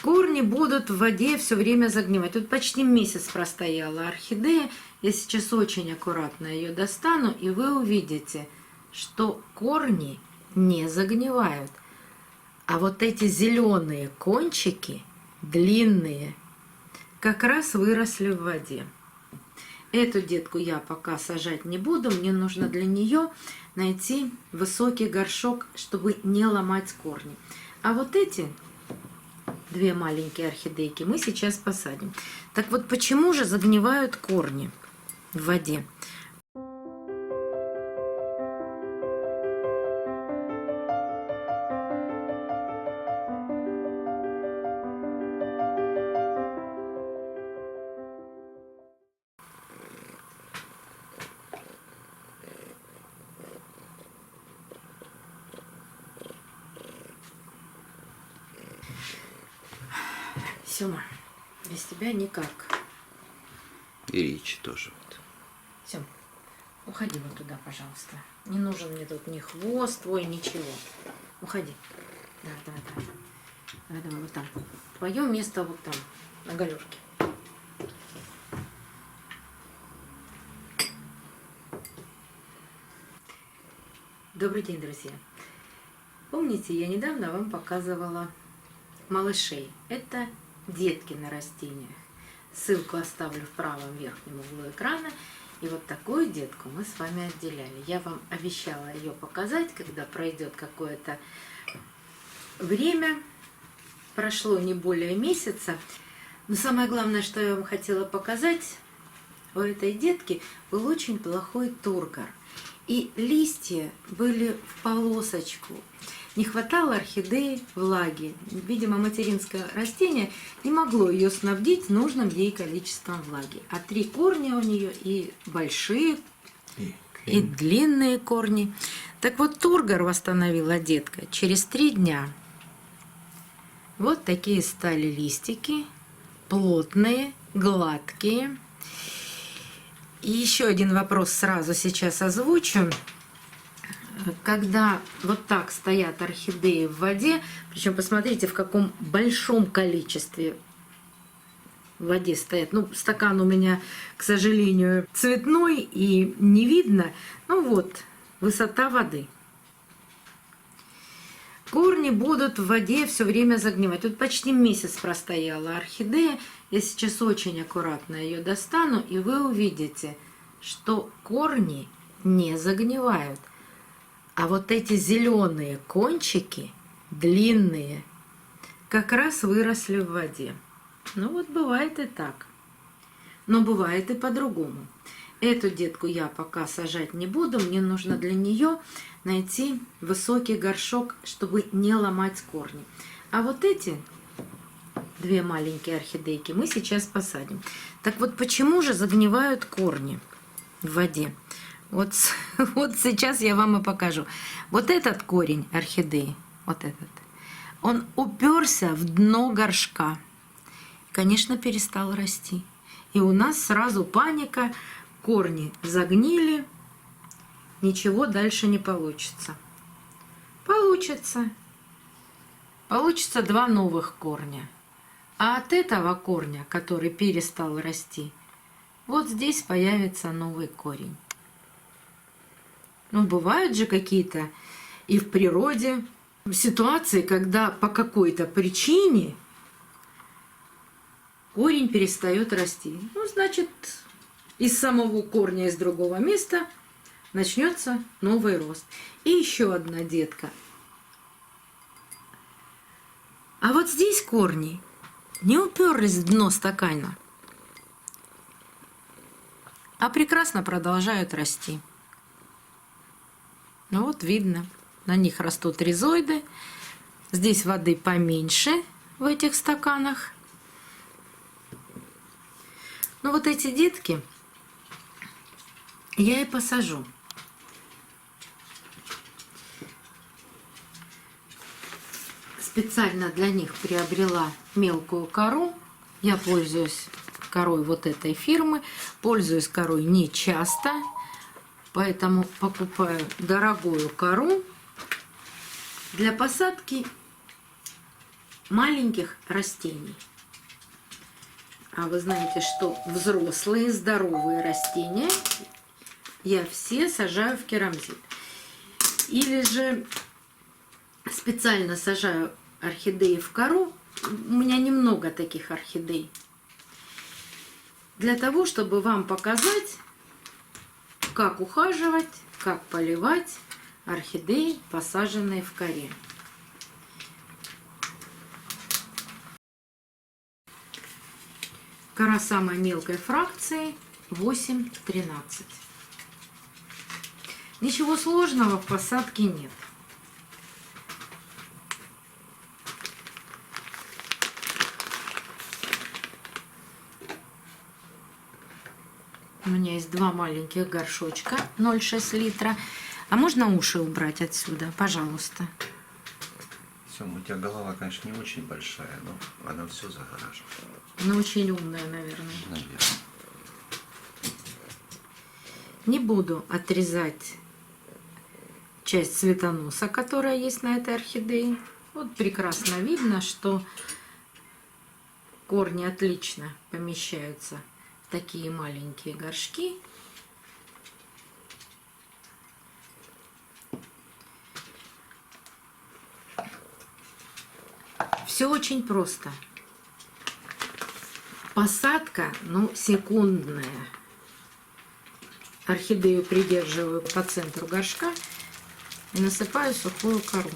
Корни будут в воде все время загнивать. Тут почти месяц простояла орхидея. Я сейчас очень аккуратно ее достану, и вы увидите, что корни не загнивают. А вот эти зеленые кончики, длинные, как раз выросли в воде. Эту детку я пока сажать не буду. Мне нужно для нее найти высокий горшок, чтобы не ломать корни. А вот эти две маленькие орхидейки мы сейчас посадим. Так вот, почему же загнивают корни в воде? Сёма, без тебя никак. И Ричи тоже. Сём, уходи вот туда, пожалуйста. Не нужен мне тут ни хвост твой, ничего. Уходи. Давай. Давай, вот там. Твое место вот там, на галерке. Добрый день, друзья. Помните, я недавно вам показывала малышей. Это детки на растениях. Ссылку оставлю в правом верхнем углу экрана. И вот такую детку мы с вами отделяли. Я вам обещала ее показать, когда пройдет какое-то время. Прошло не более месяца. Но самое главное, что я вам хотела показать, у этой детки был очень плохой тургор. И листья были в полосочку. Не хватало орхидеи влаги. Видимо, материнское растение не могло ее снабдить нужным ей количеством влаги. А 3 корня у нее и большие, и длинные корни. Так вот, тургор восстановила детка через 3 дня. Вот такие стали листики, плотные, гладкие. И еще один вопрос сразу сейчас озвучу. Когда вот так стоят орхидеи в воде, причем посмотрите, в каком большом количестве в воде стоят. Ну, стакан у меня, к сожалению, цветной и не видно. Ну вот, высота воды. Корни будут в воде все время загнивать. Тут почти месяц простояла орхидея. Я сейчас очень аккуратно ее достану, и вы увидите, что корни не загнивают. А вот эти зеленые кончики, длинные, как раз выросли в воде. Ну вот бывает и так. Но бывает и по-другому. Эту детку я пока сажать не буду. Мне нужно для нее найти высокий горшок, чтобы не ломать корни. А вот эти две маленькие орхидейки мы сейчас посадим. Так вот, почему же загнивают корни в воде? Вот сейчас я вам и покажу. Вот этот корень орхидеи, вот этот, он уперся в дно горшка. Конечно, перестал расти. И у нас сразу паника. Корни загнили. Ничего дальше не получится. Получится. Получится 2 новых корня. А от этого корня, который перестал расти, вот здесь появится новый корень. Ну, бывают же какие-то и в природе ситуации, когда по какой-то причине корень перестает расти. Ну, значит, из самого корня, из другого места начнется новый рост. И еще одна детка. А вот здесь корни не уперлись в дно стакана, а прекрасно продолжают расти. Ну вот видно, на них растут ризоиды. Здесь воды поменьше в этих стаканах. Но вот эти детки я и посажу. Специально для них приобрела мелкую кору. Я пользуюсь корой вот этой фирмы. Пользуюсь корой не часто. Поэтому покупаю дорогую кору для посадки маленьких растений. А вы знаете, что взрослые здоровые растения я все сажаю в керамзит. Или же специально сажаю орхидеи в кору. У меня немного таких орхидей. Для того, чтобы вам показать, как ухаживать, как поливать орхидеи, посаженные в коре. Кора самой мелкой фракции 8-13. Ничего сложного в посадке нет. У меня есть два маленьких горшочка 0,6 литра. А можно уши убрать отсюда, пожалуйста? Сём, у тебя голова, конечно, не очень большая, но она все загораживает. Ну, очень умная, наверное. Наверное. Не буду отрезать часть цветоноса, которая есть на этой орхидее. Вот прекрасно видно, что корни отлично помещаются в такие маленькие горшки. Все очень просто. Посадка, ну, секундная. Орхидею придерживаю по центру горшка и насыпаю сухую кору.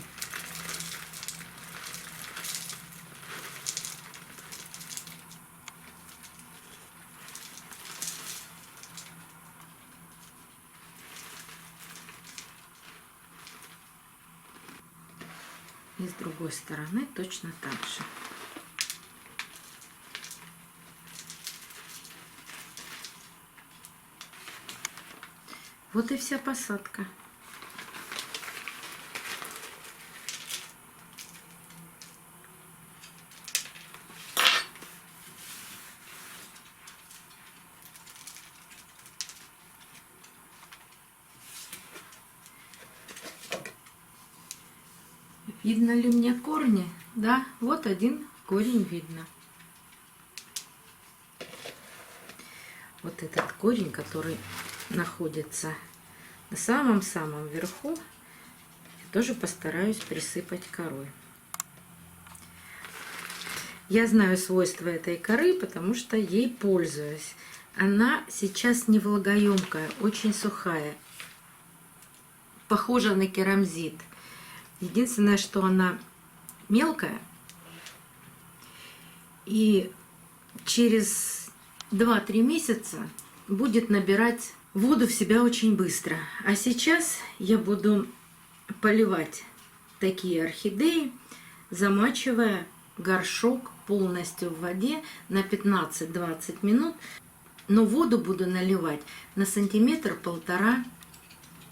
И с другой стороны точно так же. Вот и вся посадка. Видно ли мне корни? Да, вот один корень видно. Вот этот корень, который находится на самом-самом верху, я тоже постараюсь присыпать корой. Я знаю свойства этой коры, потому что ей пользуюсь. Она сейчас не влагоемкая, очень сухая, похожа на керамзит. Единственное, что она мелкая, и через 2-3 месяца будет набирать воду в себя очень быстро. А сейчас я буду поливать такие орхидеи, замачивая горшок полностью в воде на 15-20 минут. Но воду буду наливать на 1-1,5 см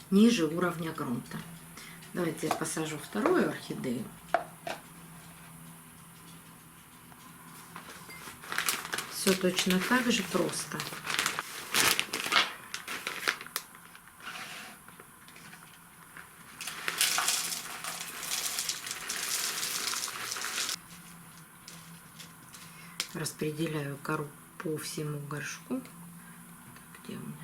ниже уровня грунта. Давайте я посажу вторую орхидею. Все точно так же просто. Распределяю кору по всему горшку. Где у меня?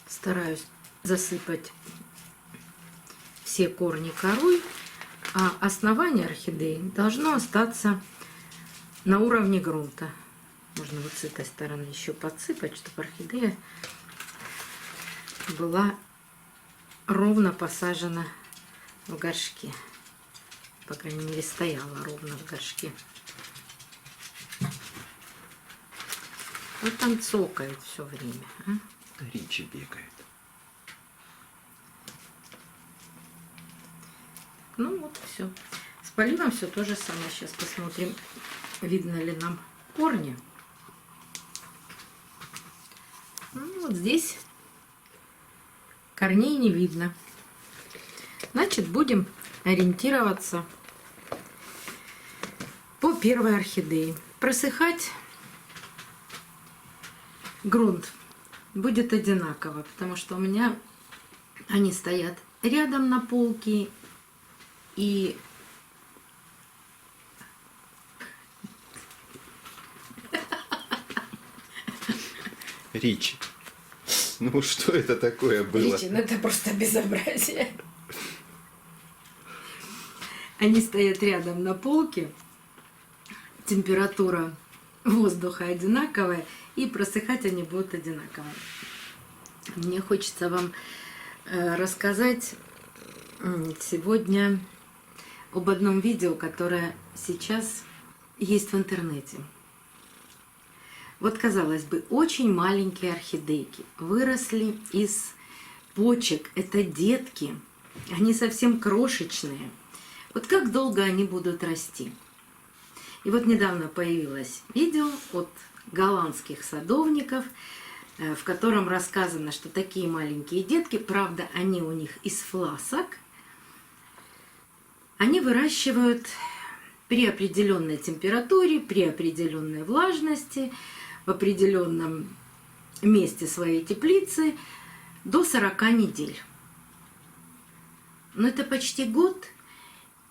Стараюсь засыпать все корни корой, а основание орхидеи должно остаться на уровне грунта. Можно вот с этой стороны еще подсыпать, чтобы орхидея была ровно посажена в горшке. По крайней мере, стояла ровно в горшке. Вот там цокает все время. А? Ричи бегает. Ну вот все. С поливом все то же самое. Сейчас посмотрим, видно ли нам корни. Вот здесь корней не видно. Значит, будем ориентироваться по первой орхидее. Просыхать грунт будет одинаково, потому что у меня они стоят рядом на полке, и Ричи, ну что это такое было? Ричи, ну это просто безобразие. Они стоят рядом на полке, температура воздуха одинаковая, и просыхать они будут одинаково. Мне хочется вам рассказать сегодня об одном видео, которое сейчас есть в интернете. Вот, казалось бы, очень маленькие орхидейки выросли из почек. Это детки, они совсем крошечные. Вот как долго они будут расти? И вот недавно появилось видео от голландских садовников, в котором рассказано, что такие маленькие детки, правда, они у них из фласок, они выращивают при определенной температуре, при определенной влажности, в определенном месте своей теплицы до 40 недель. Но это почти год,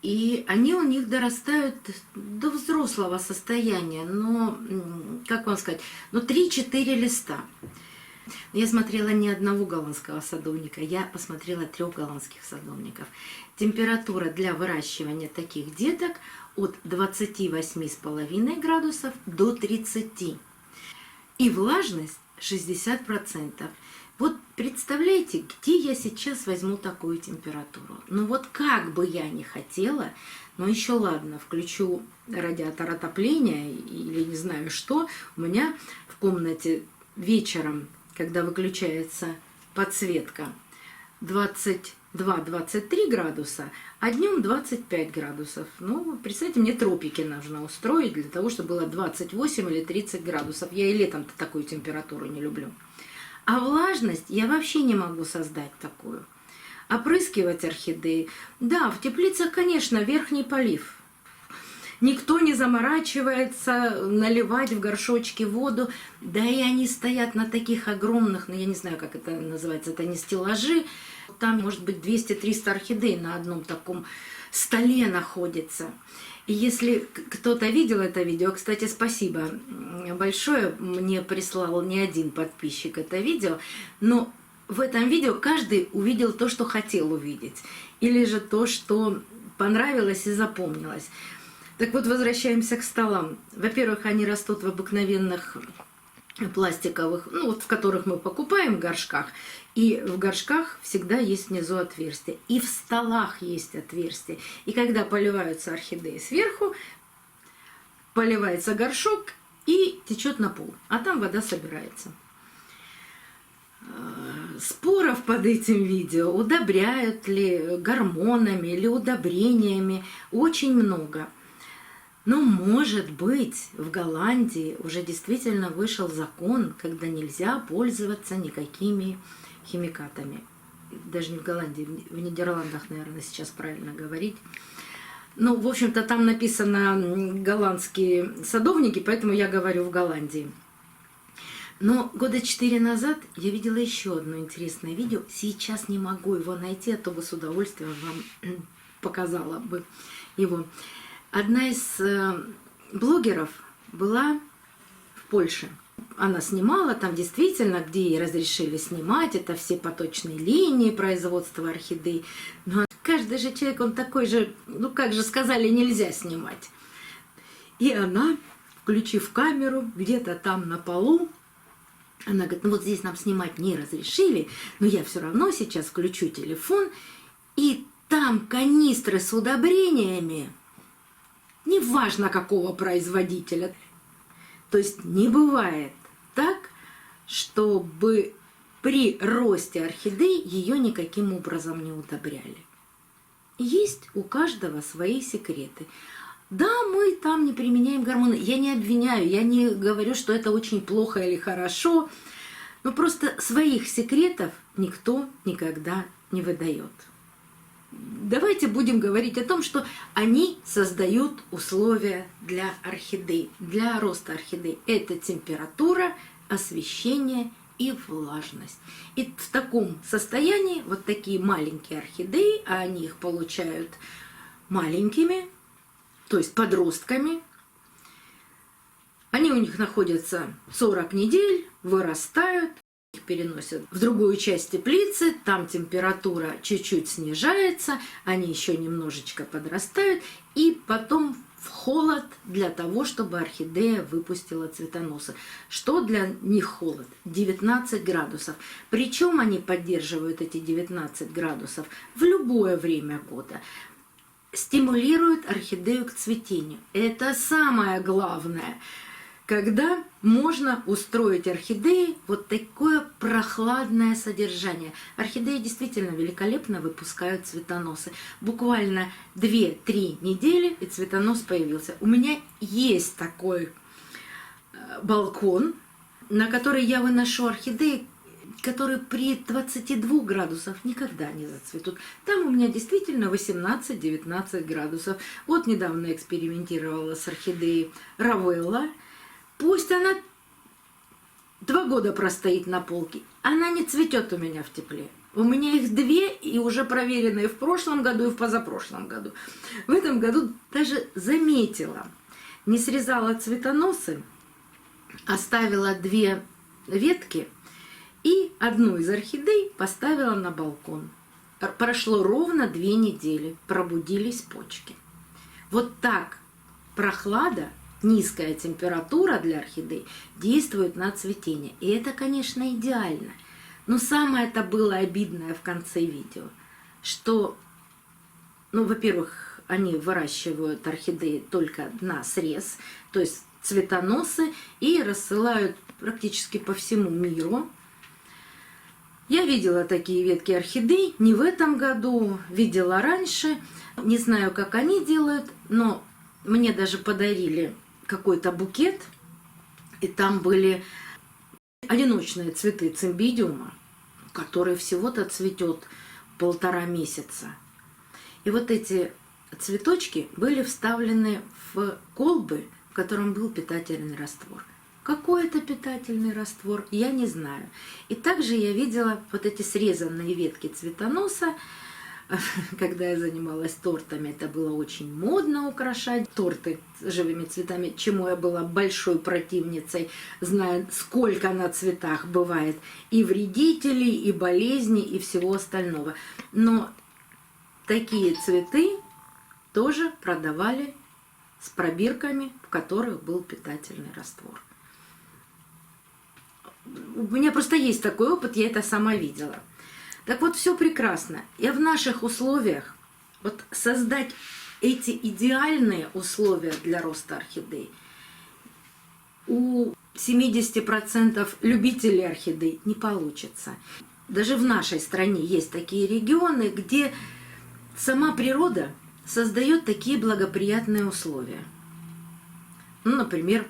и они у них дорастают до взрослого состояния, но, как вам сказать, 3-4 листа. Я смотрела не одного голландского садовника, я посмотрела 3 голландских садовников. Температура для выращивания таких деток от 28,5 градусов до 30. И влажность 60%. Вот представляете, где я сейчас возьму такую температуру? Ну вот как бы я ни хотела, но еще ладно, включу радиатор отопления или не знаю что, у меня в комнате вечером, когда выключается подсветка, 22-23 градуса, а днем 25 градусов. Ну, представьте, мне тропики нужно устроить для того, чтобы было 28 или 30 градусов. Я и летом-то такую температуру не люблю. А влажность я вообще не могу создать такую. Опрыскивать орхидеи. Да, в теплицах, конечно, верхний полив. Никто не заморачивается наливать в горшочки воду. Да и они стоят на таких огромных, я не знаю, как это называется, это не стеллажи. Там, может быть, 200-300 орхидей на одном таком столе находится. И если кто-то видел это видео, кстати, спасибо большое, мне прислал не один подписчик это видео, но в этом видео каждый увидел то, что хотел увидеть, или же то, что понравилось и запомнилось. Так вот, возвращаемся к столам. Во-первых, они растут в обыкновенных пластиковых, ну вот в которых мы покупаем в горшках, и в горшках всегда есть внизу отверстие, и в столах есть отверстие. И когда поливаются орхидеи сверху, поливается горшок и течет на пол, а там вода собирается. Споров под этим видео, удобряют ли гормонами или удобрениями, очень много. Но, может быть, в Голландии уже действительно вышел закон, когда нельзя пользоваться никакими химикатами. Даже не в Голландии, в Нидерландах, наверное, сейчас правильно говорить. Ну, в общем-то, там написано голландские садовники, поэтому я говорю в Голландии. Но года 4 назад я видела еще одно интересное видео. Сейчас не могу его найти, а то бы с удовольствием вам показала бы его. Одна из блогеров была в Польше. Она снимала там действительно, где ей разрешили снимать, это все поточные линии производства орхидей. Но каждый же человек, он такой же, ну как же сказали, нельзя снимать. И она, включив камеру, где-то там на полу, она говорит, ну вот здесь нам снимать не разрешили, но я все равно сейчас включу телефон, и там канистры с удобрениями, неважно какого производителя. То есть не бывает так, чтобы при росте орхидей ее никаким образом не удобряли. Есть у каждого свои секреты. Да, мы там не применяем гормоны. Я не обвиняю, я не говорю, что это очень плохо или хорошо. Но просто своих секретов никто никогда не выдает. Давайте будем говорить о том, что они создают условия для орхидей, для роста орхидей. Это температура, освещение и влажность. И в таком состоянии вот такие маленькие орхидеи, а они их получают маленькими, то есть подростками, они у них находятся 40 недель, вырастают, их переносят в другую часть теплицы, там температура чуть-чуть снижается, они еще немножечко подрастают, и потом в холод для того, чтобы орхидея выпустила цветоносы. Что для них холод? 19 градусов. Причем они поддерживают эти 19 градусов в любое время года. Стимулируют орхидею к цветению. Это самое главное. Когда можно устроить орхидеи вот такое прохладное содержание. Орхидеи действительно великолепно выпускают цветоносы. Буквально 2-3 недели и цветонос появился. У меня есть такой балкон, на который я выношу орхидеи, которые при 22 градусах никогда не зацветут. Там у меня действительно 18-19 градусов. Вот недавно экспериментировала с орхидеей Равелла. Пусть она 2 года простоит на полке, она не цветет у меня в тепле. У меня их 2, и уже проверенные в прошлом году и в позапрошлом году. В этом году даже заметила, не срезала цветоносы, оставила 2 ветки и одну из орхидей поставила на балкон. Прошло ровно 2 недели, пробудились почки. Вот так прохлада, низкая температура для орхидей действует на цветение. И это, конечно, идеально. Но самое это было обидное в конце видео, что, во-первых, они выращивают орхидеи только на срез, то есть цветоносы, и рассылают практически по всему миру. Я видела такие ветки орхидей не в этом году, видела раньше. Не знаю, как они делают, но мне даже подарили какой-то букет, и там были одиночные цветы цимбидиума, который всего-то цветет 1,5 месяца. И вот эти цветочки были вставлены в колбы, в котором был питательный раствор. Какой это питательный раствор, я не знаю. И также я видела вот эти срезанные ветки цветоноса. Когда я занималась тортами, это было очень модно украшать торты живыми цветами, чему я была большой противницей, зная, сколько на цветах бывает и вредителей, и болезней, и всего остального. Но такие цветы тоже продавали с пробирками, в которых был питательный раствор. У меня просто есть такой опыт, я это сама видела. Так вот, все прекрасно. И в наших условиях вот создать эти идеальные условия для роста орхидей у 70% любителей орхидей не получится. Даже в нашей стране есть такие регионы, где сама природа создает такие благоприятные условия. Например,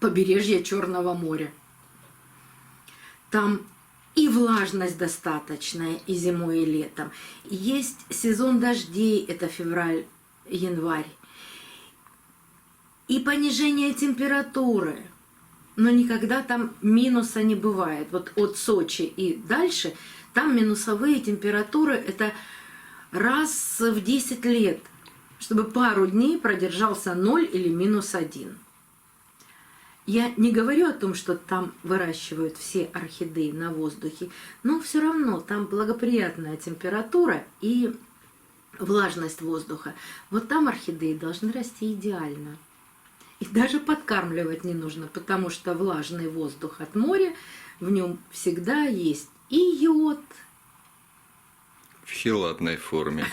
побережье Черного моря. Там и влажность достаточная и зимой, и летом. Есть сезон дождей, это февраль-январь. И понижение температуры. Но никогда там минуса не бывает. Вот от Сочи и дальше там минусовые температуры это раз в 10 лет, чтобы пару дней продержался 0 или -1. Я не говорю о том, что там выращивают все орхидеи на воздухе, но все равно там благоприятная температура и влажность воздуха. Вот там орхидеи должны расти идеально. И даже подкармливать не нужно, потому что влажный воздух от моря, в нем всегда есть и йод. В хелатной форме.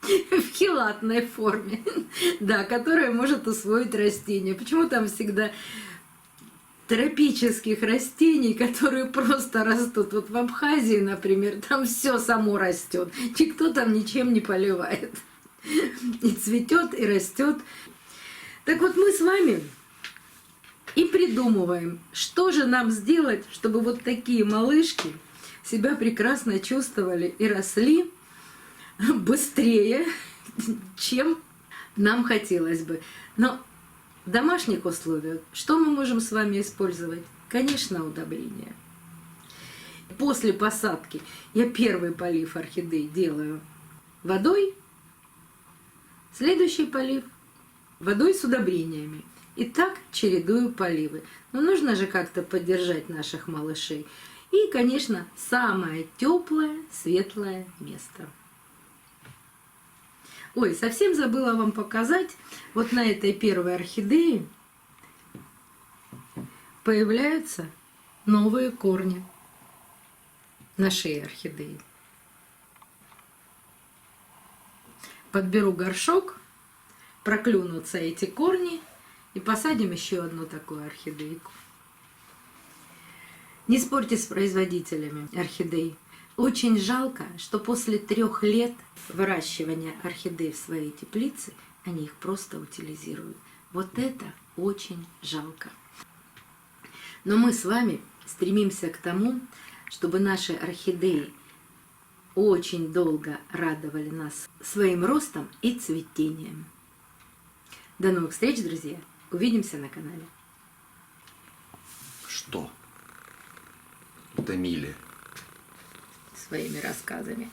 В хелатной форме, да, которая может усвоить растение. Почему там всегда тропических растений, которые просто растут? Вот в Абхазии, например, там все само растет, никто там ничем не поливает. И цветет, и растет. Так вот мы с вами И придумываем, что же нам сделать, чтобы вот такие малышки себя прекрасно чувствовали и росли быстрее, чем нам хотелось бы. Но в домашних условиях что мы можем с вами использовать? Конечно, удобрения. После посадки я первый полив орхидей делаю водой, следующий полив водой с удобрениями. И так чередую поливы. Но нужно же как-то поддержать наших малышей. И, конечно, самое теплое, светлое место. Ой, совсем забыла вам показать. Вот на этой первой орхидее появляются новые корни на шее орхидеи. Подберу горшок, проклюнутся эти корни и посадим еще одну такую орхидейку. Не спорьте с производителями орхидей. Очень жалко, что после 3 лет выращивания орхидей в своей теплице они их просто утилизируют. Вот это очень жалко. Но мы с вами стремимся к тому, чтобы наши орхидеи очень долго радовали нас своим ростом и цветением. До новых встреч, друзья! Увидимся на канале. Что? Утомили. Своими рассказами.